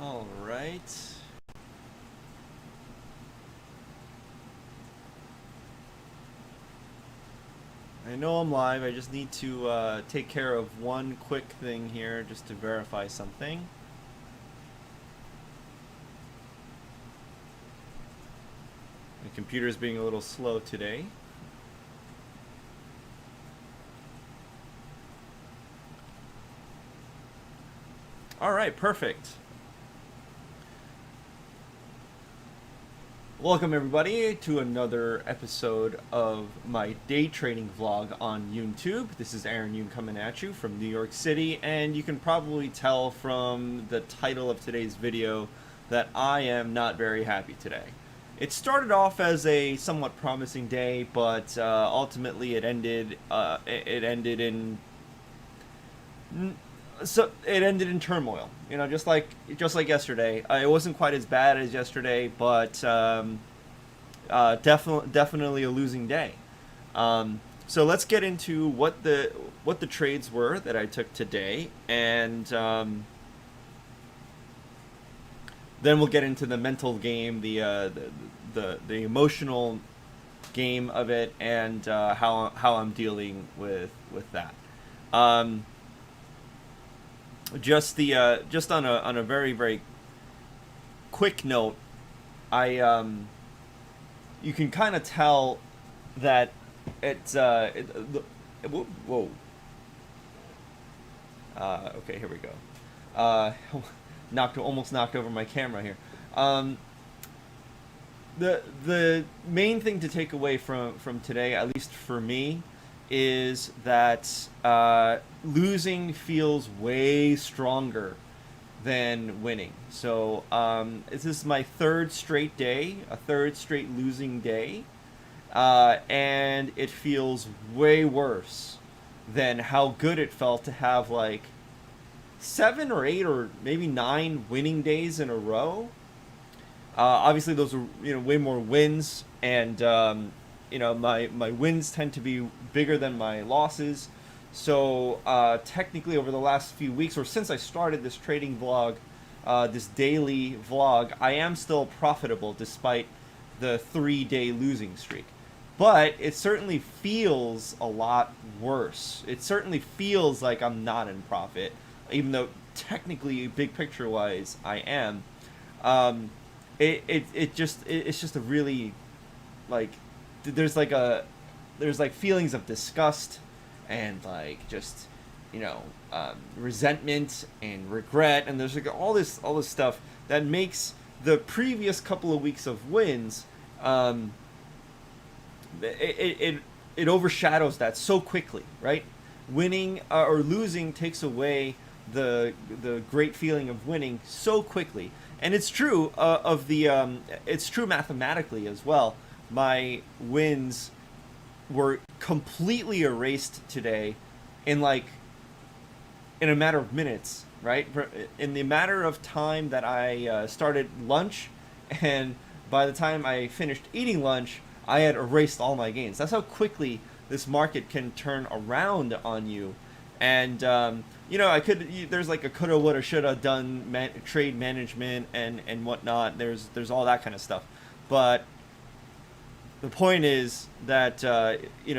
All right. I know I'm live. I just need to take care of one quick thing here just to verify something. My computer's being a little slow today. All right, perfect. Welcome everybody to another episode of my day trading vlog on YouTube. This is Aaron Yoon coming at you from New York City, and you can probably tell from the title of today's video that I am not very happy today. It started off as a somewhat promising day, but ultimately it ended. It ended in turmoil. You know, just like yesterday. It wasn't quite as bad as yesterday, but definitely a losing day. So let's get into what the trades were that I took today, and then we'll get into the mental game, the emotional game of it, and how I'm dealing with that. Um, just on a very very quick note, I you can kind of tell that whoa. Okay, here we go. Uh, almost knocked over my camera here. Um, the main thing to take away from today, at least for me, is that losing feels way stronger than winning. So this is my third straight day, a third straight losing day, and it feels way worse than how good it felt to have like 7 or 8 or maybe 9 winning days in a row. Obviously, those are way more wins, and my wins tend to be bigger than my losses. So technically, over the last few weeks, or since I started this trading vlog, this daily vlog, I am still profitable despite the 3-day losing streak. But it certainly feels a lot worse. It certainly feels like I'm not in profit, even though technically, big picture wise, I am. Um, it's just a really like there's like a there's like feelings of disgust and like just resentment and regret, and there's like all this stuff that makes the previous couple of weeks of wins um, it overshadows that so quickly, right? Winning or losing takes away the great feeling of winning so quickly, and it's true it's true mathematically as well. My wins were completely erased today in like in a matter of minutes, right? In the matter of time that I started lunch, and by the time I finished eating lunch, I had erased all my gains. That's how quickly this market can turn around on you. And there's like a coulda, woulda, shoulda done trade management and whatnot. There's all that kind of stuff, but the point is that you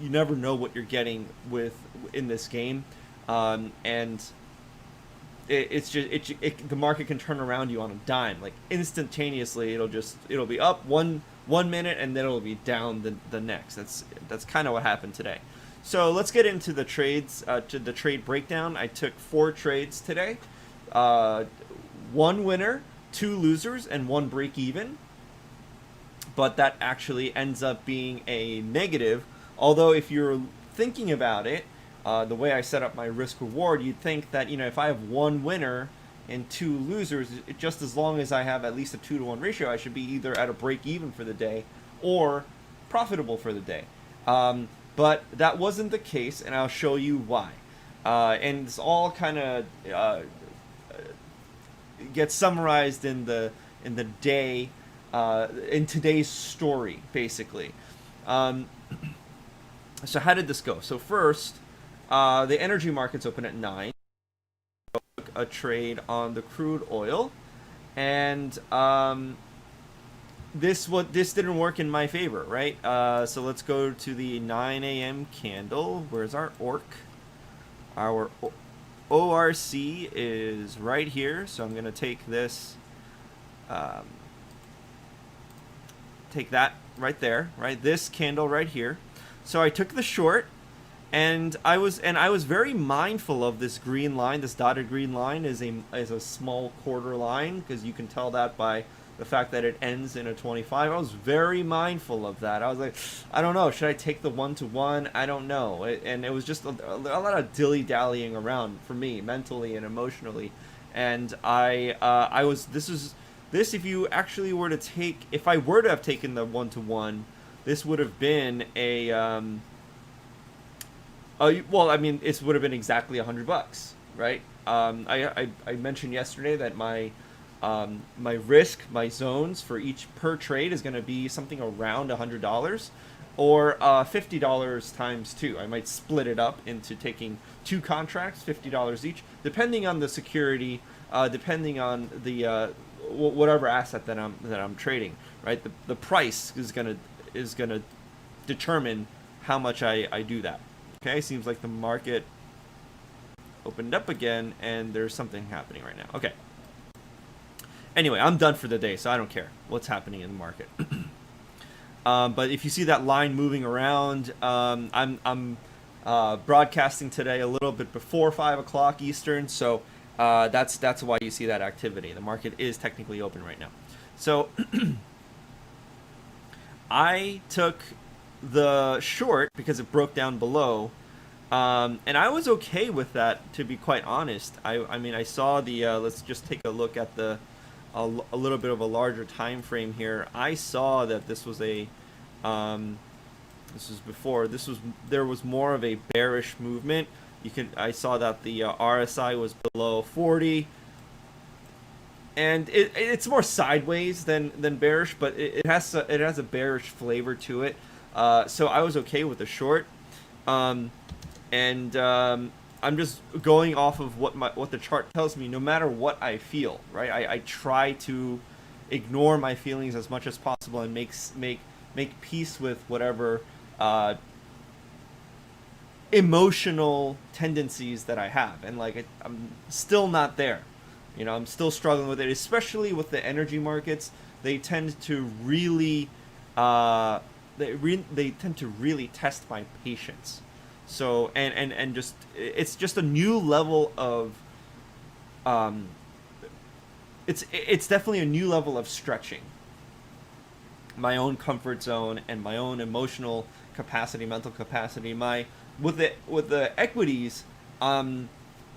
never know what you're getting with in this game, and the market can turn around you on a dime, like instantaneously. It'll be up one minute and then it'll be down the next. That's kind of what happened today. So let's get into the trades, to the trade breakdown. I took 4 trades today, uh, 1 winner, 2 losers, and 1 break even, but that actually ends up being a negative. Although, if you're thinking about it, the way I set up my risk reward, you'd think that if I have 1 winner and 2 losers, just as long as I have at least a 2-to-1 ratio, I should be either at a break even for the day or profitable for the day. But that wasn't the case, and I'll show you why. And it's all kind of gets summarized in the day, in today's story, basically. Um, so how did this go? So first, the energy markets open at 9. a trade on the crude oil, and this didn't work in my favor, right? So let's go to the 9 a.m. candle. Where's our ORC? Our ORC is right here, so I'm gonna take this, take that right there, right? This candle right here. So I took the short, and I was very mindful of this green line. This dotted green line is a small quarter line, because you can tell that by the fact that it ends in a 25. I was very mindful of that. I was like, I don't know, should I take the 1-to-1? I don't know. And it was just a lot of dilly-dallying around for me, mentally and emotionally. And I was, this, if you actually were to take, if I were to have taken the 1-to-1, this would have been a, well, I mean, it would have been exactly $100, right? I mentioned yesterday that my risk, my zones for each per trade is going to be something around $100, or $50 times 2. I might split it up into taking 2 contracts, $50 each, depending on the security, depending on the whatever asset that I'm trading. Right, the price is gonna determine how much I do that. Okay, seems like the market opened up again, and there's something happening right now. Okay. Anyway, I'm done for the day, so I don't care what's happening in the market. But if you see that line moving around, I'm broadcasting today a little bit before 5 o'clock Eastern, so that's why you see that activity. The market is technically open right now. So I took the short because it broke down below, and I was okay with that, to be quite honest. I mean, I saw the let's just take a look at the a little bit of a larger time frame here. I saw that this was a this was before, there was more of a bearish movement. I saw that the RSI was below 40, and it's more sideways than bearish, but it has a bearish flavor to it. So I was okay with the short, and I'm just going off of what the chart tells me. No matter what I feel, right? I try to ignore my feelings as much as possible and make peace with whatever emotional tendencies that I have. And like I'm still not there. You know, I'm still struggling with it, especially with the energy markets. They tend to really they tend to really test my patience. So and just it's just a new level of it's definitely a new level of stretching my own comfort zone and my own emotional capacity, mental capacity. With the equities, I'm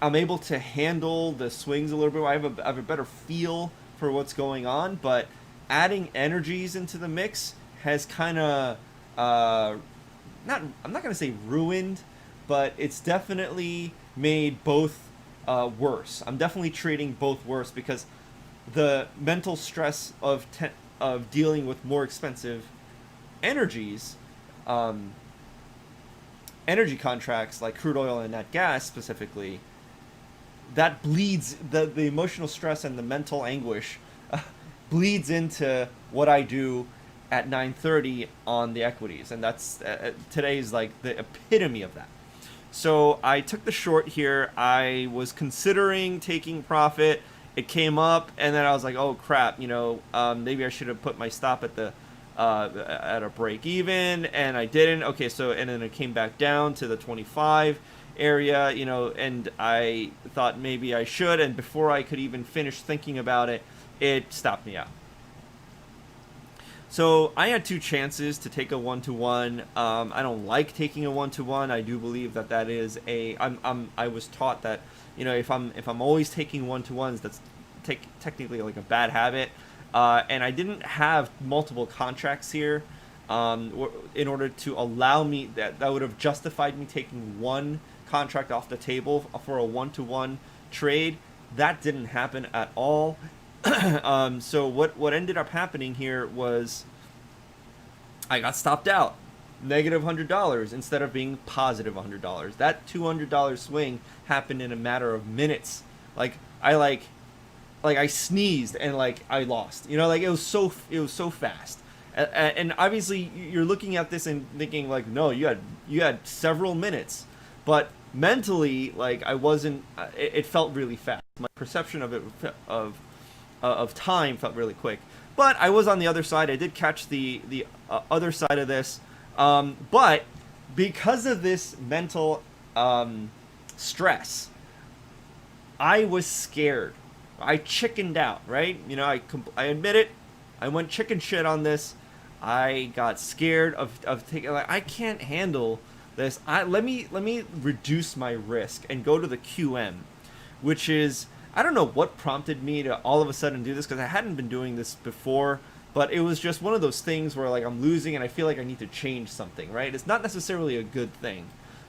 able to handle the swings a little bit. I have a better feel for what's going on, but adding energies into the mix has kind of I'm not going to say ruined, but it's definitely made both worse. I'm definitely treating both worse because the mental stress of dealing with more expensive energies, energy contracts like crude oil and nat gas specifically, that bleeds, the emotional stress and the mental anguish bleeds into what I do at 9:30 on the equities, and that's today's like the epitome of that. So I took the short here. I was considering taking profit. It came up, and then I was like, oh crap, maybe I should have put my stop at the at a break even, and I didn't. Okay, so and then it came back down to the 25 area, and I thought maybe I should, and before I could even finish thinking about it, it stopped me out. So I had 2 chances to take a 1-to-1. I don't like taking a 1-to-1. I do believe that is I was taught that if I'm always taking 1-to-1s, that's technically like a bad habit. And I didn't have multiple contracts here in order to allow me that would have justified me taking one contract off the table for a 1-to-1 trade. That didn't happen at all. So what ended up happening here was I got stopped out, negative $100 instead of being positive $100. That $200 swing happened in a matter of minutes Like I like I sneezed and like I lost. You know, like it was so fast. And obviously you're looking at this and thinking like, no, you had several minutes, but mentally like I wasn't. It felt really fast. My perception of it of time felt really quick. But I was on the other side. I did catch the other side of this. But because of this mental stress, I was scared. I chickened out, right? You know, I admit it. I went chicken shit on this. I got scared of taking. Like, I can't handle this. Let me reduce my risk and go to the QM, which is, I don't know what prompted me to all of a sudden do this, because I hadn't been doing this before. But it was just one of those things where like I'm losing and I feel like I need to change something, right? It's not necessarily a good thing,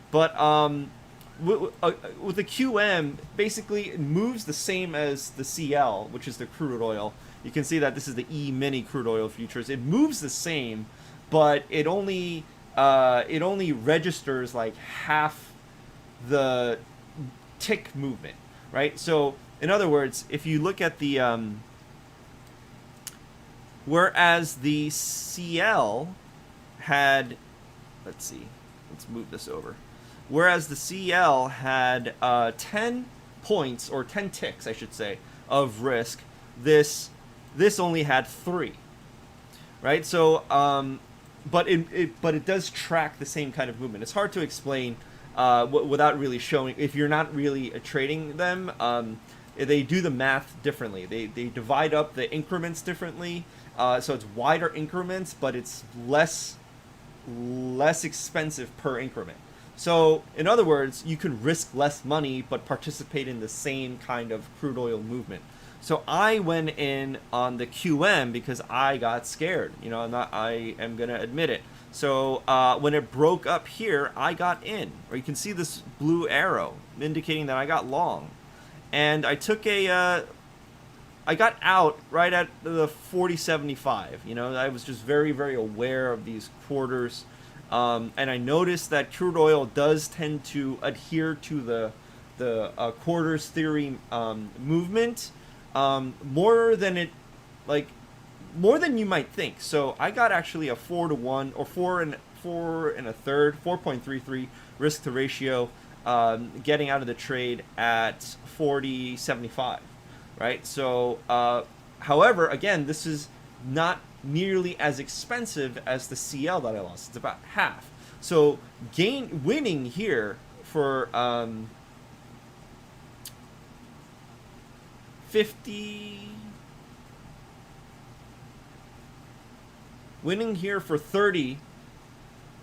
but with the QM, basically it moves the same as the CL, which is the crude oil. You can see that this is the E mini crude oil futures. It moves the same, but it only registers like half the tick movement, right? So in other words, if you look at the whereas the CL had, let's see, let's move this over. Whereas the CL had 10 points, or 10 ticks, I should say, of risk, this only had 3, right? So, but it does track the same kind of movement. It's hard to explain without really showing. If you're not really trading them, they do the math differently. They divide up the increments differently. So it's wider increments, but it's less expensive per increment. So in other words, you can risk less money but participate in the same kind of crude oil movement. So I went in on the QM because I got scared. You know, I am gonna admit it. So when it broke up here, I got in. Or you can see this blue arrow indicating that I got long, and I took I got out right at the 40.75. You know, I was just very, very aware of these quarters, and I noticed that crude oil does tend to adhere to the quarters theory movement more than more than you might think. So I got actually a 4-to-1 or 4.33 risk to ratio, getting out of the trade at 40.75. Right. So, however, again, this is not nearly as expensive as the CL that I lost. It's about half. So, winning here for 50, winning here for 30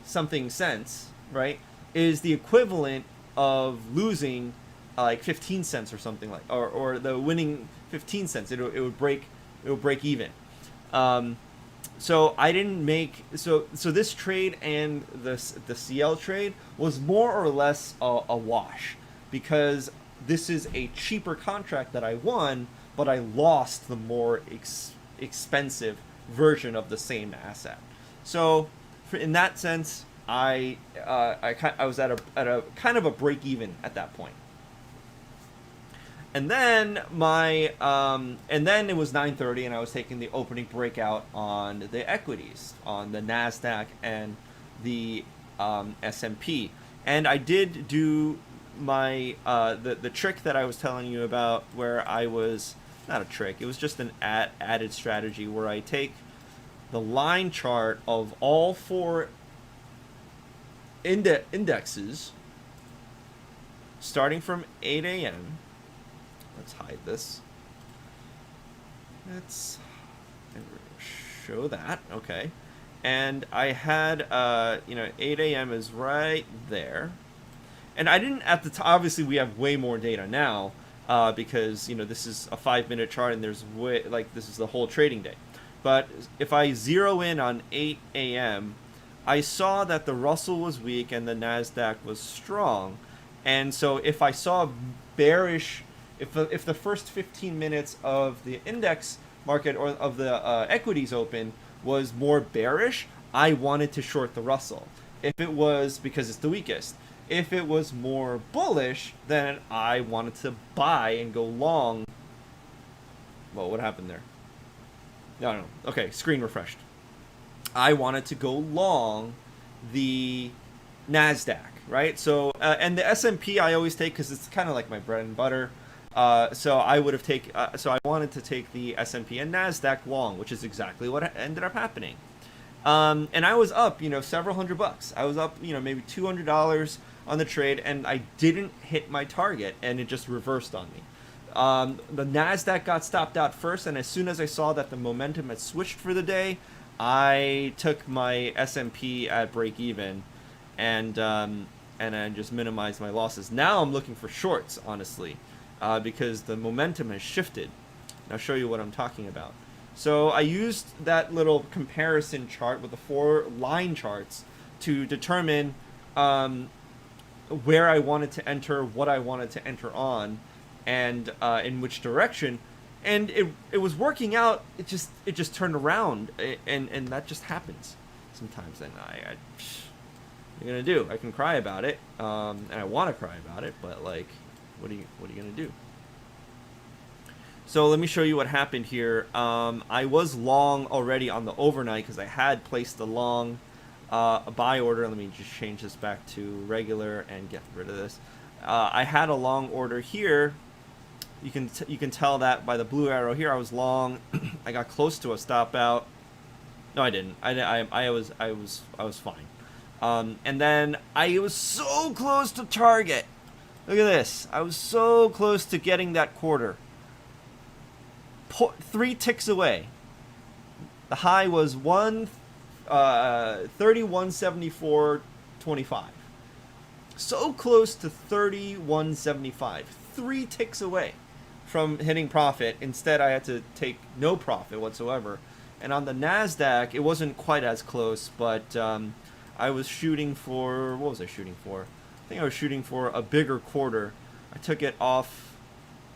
something cents, right, is the equivalent of losing like 15 cents or something, like, or the winning 15 cents. It would break even. So I didn't make, so this trade and the CL trade was more or less a wash, because this is a cheaper contract that I won, but I lost the more expensive version of the same asset. So in that sense, I was at a kind of a break even at that point. And then and then it was 9:30, and I was taking the opening breakout on the equities, on the Nasdaq and the S&P, and I did do my the trick that I was telling you about, where I was, not a trick, it was just an added strategy where I take the line chart of all 4 indexes starting from 8 a.m. Let's hide this. Let's show that. Okay. And I had, 8 a.m. is right there. And I didn't at the time, obviously we have way more data now, because, this is a 5-minute chart and there's this is the whole trading day. But if I zero in on 8 a.m., I saw that the Russell was weak and the Nasdaq was strong. And so if I saw bearish, if the first 15 minutes of the index market or of the equities open was more bearish, I wanted to short the Russell. If it was because it's the weakest. If it was more bullish, then I wanted to buy and go long. Well, what happened there? No. Okay, screen refreshed. I wanted to go long the NASDAQ, right? So, and the S&P I always take because it's kind of like my bread and butter. So I would have so I wanted to take the S&P and NASDAQ long, which is exactly what ended up happening. And I was up, several $100. I was up, maybe $200 on the trade, and I didn't hit my target, and it just reversed on me. The NASDAQ got stopped out first, and as soon as I saw that the momentum had switched for the day, I took my S&P at break even, and I just minimized my losses. Now I'm looking for shorts, honestly, because the momentum has shifted. And I'll show you what I'm talking about. So I used that little comparison chart with the 4 line charts to determine where I wanted to enter, what I wanted to enter on, and in which direction. And it was working out. It just turned around, and that just happens sometimes. And what are you gonna do? I can cry about it, and I want to cry about it, but like, what are you gonna do? So let me show you what happened here. I was long already on the overnight because I had placed a long a buy order. Let me just change this back to regular and get rid of this. I had a long order here. You can tell that by the blue arrow here. I was long. I got close to a stop out. No, I didn't. I was fine. And then I was so close to target. Look at this. I was so close to getting that quarter. 3 ticks away. The high was 31.74.25. So close to 31.75. 3 ticks away from hitting profit. Instead, I had to take no profit whatsoever. And on the NASDAQ, it wasn't quite as close, but I was shooting for, what was I shooting for? I think I was shooting for a bigger quarter. I took it off.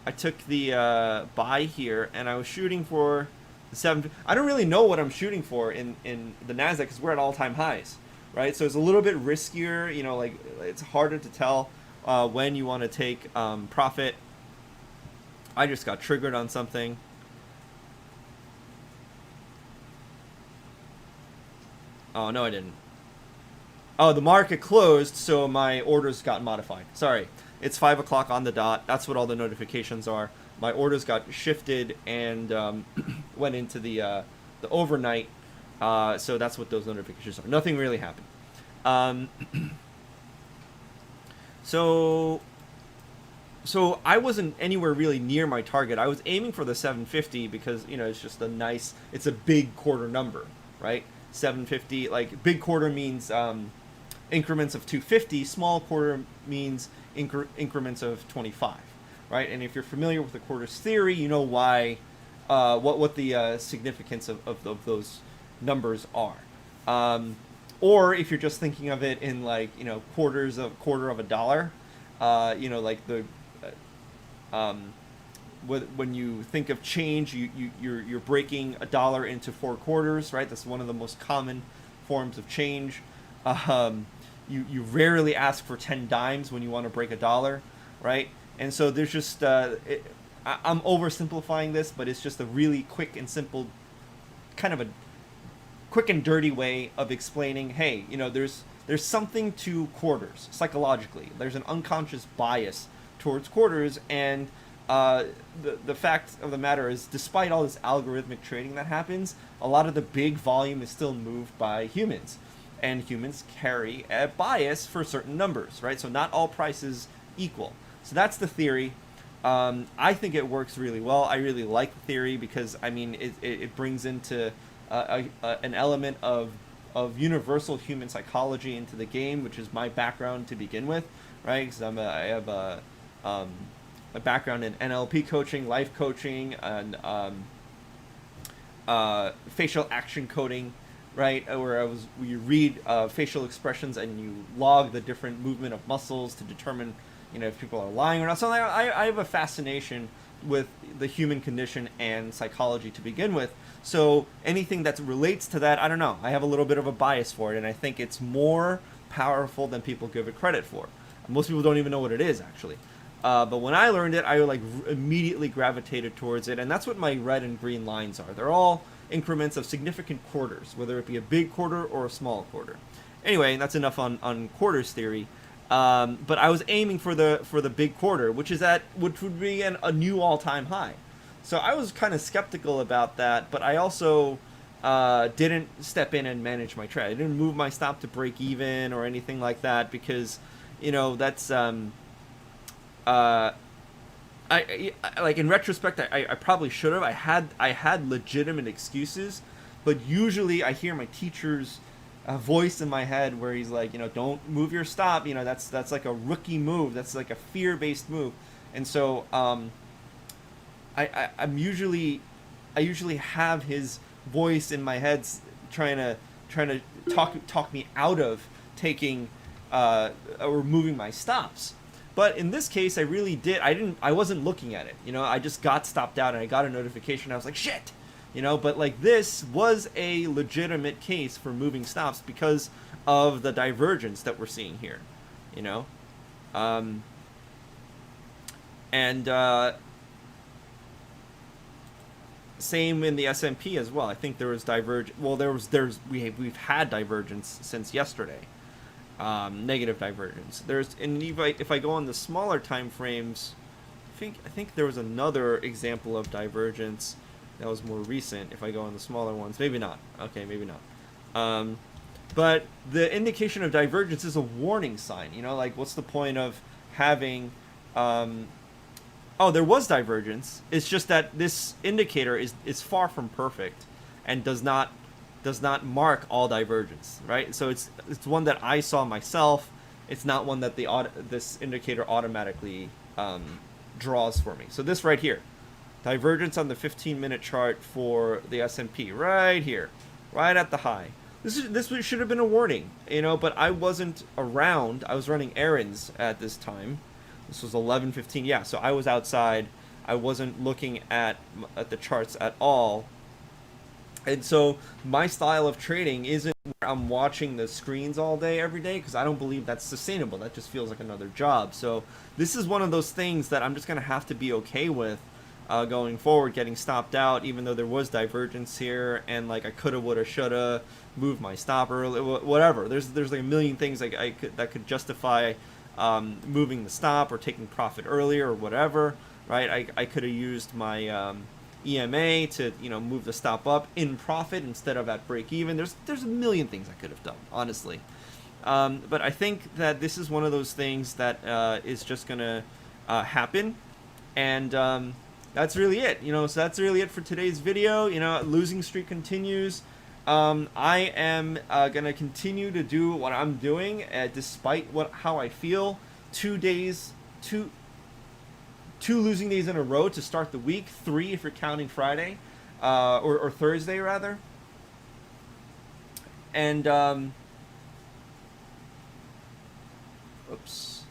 I took the buy here, and I was shooting for the 7. I don't really know what I'm shooting for in the NASDAQ because we're at all-time highs, right? So it's a little bit riskier. Like it's harder to tell when you want to take profit. I just got triggered on something. Oh, no, I didn't. Oh, the market closed, so my orders got modified. Sorry. It's 5 o'clock on the dot. That's what all the notifications are. My orders got shifted and went into the overnight. So that's what those notifications are. Nothing really happened. So I wasn't anywhere really near my target. I was aiming for the 750 because it's just it's a big quarter number, right? 750, like big quarter means increments of 250. Small quarter means increments of 25, right? And if you're familiar with the quarters theory, you know why, what the significance of those numbers are. Or if you're just thinking of it in quarter of a dollar, like the when you think of change, you're breaking a dollar into 4 quarters, right? That's one of the most common forms of change. You rarely ask for 10 dimes when you want to break a dollar, right? And so there's just I'm oversimplifying this, but it's just a really quick and simple, kind of a quick and dirty way of explaining, hey, there's something to quarters psychologically. There's an unconscious bias towards quarters, and the fact of the matter is, despite all this algorithmic trading that happens, a lot of the big volume is still moved by humans. And humans carry a bias for certain numbers, right? So not all prices equal. So that's the theory. I think it works really well. I really like the theory because, it brings into an element of universal human psychology into the game, which is my background to begin with, right? Because I have a background in NLP coaching, life coaching, and facial action coding, right? Where you read facial expressions and you log the different movement of muscles to determine, if people are lying or not. So I have a fascination with the human condition and psychology to begin with. So anything that relates to that, I don't know. I have a little bit of a bias for it, and I think it's more powerful than people give it credit for. Most people don't even know what it is, actually. But when I learned it, I like immediately gravitated towards it, and that's what my red and green lines are. They're all increments of significant quarters, whether it be a big quarter or a small quarter. Anyway, that's enough on quarters theory. But I was aiming for the big quarter, which would be a new all-time high. So I was kind of skeptical about that, but I also didn't step in and manage my trade. I didn't move my stop to break even or anything like that because, that's I like in retrospect, I probably should have. I had legitimate excuses, but usually I hear my teacher's voice in my head where he's like, don't move your stop. That's like a rookie move. That's like a fear-based move, and so I usually have his voice in my head trying to talk me out of taking or moving my stops. But in this case, I really did. I wasn't looking at it. I just got stopped out and I got a notification. I was like, shit. But like this was a legitimate case for moving stops because of the divergence that we're seeing here. And same in the S&P as well. I think there was we've had divergence since yesterday. Negative divergence. And if I go on the smaller time frames, I think there was another example of divergence that was more recent. If I go on the smaller ones, maybe not. Okay, maybe not. But the indication of divergence is a warning sign. Like what's the point of having? There was divergence. It's just that this indicator is far from perfect and does not mark all divergence, right? So it's one that I saw myself. It's not one that this indicator automatically draws for me. So this right here, divergence on the 15-minute chart for the S&P, right here, right at the high. This should have been a warning, but I wasn't around. I was running errands at this time. This was 11:15. Yeah, so I was outside. I wasn't looking at the charts at all. And so my style of trading isn't where I'm watching the screens all day, every day, because I don't believe that's sustainable. That just feels like another job. So this is one of those things that I'm just going to have to be okay with going forward, getting stopped out, even though there was divergence here, and like I coulda, woulda, shoulda, moved my stop early, whatever. There's like a million things that could justify moving the stop or taking profit earlier or whatever, right? I could have used my EMA to move the stop up in profit instead of at break even. There's a million things I could have done, honestly, but I think that this is one of those things that is just gonna happen, and that's really it. So that's really it for today's video. Losing streak continues. I am gonna continue to do what I'm doing despite how I feel. 2 losing days in a row to start the week. 3 if you're counting Friday, or Thursday rather. And oops,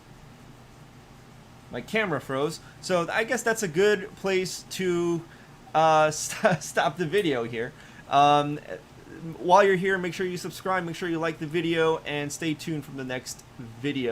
my camera froze. So I guess that's a good place to stop the video here. While you're here, make sure you subscribe, make sure you like the video, and stay tuned for the next video.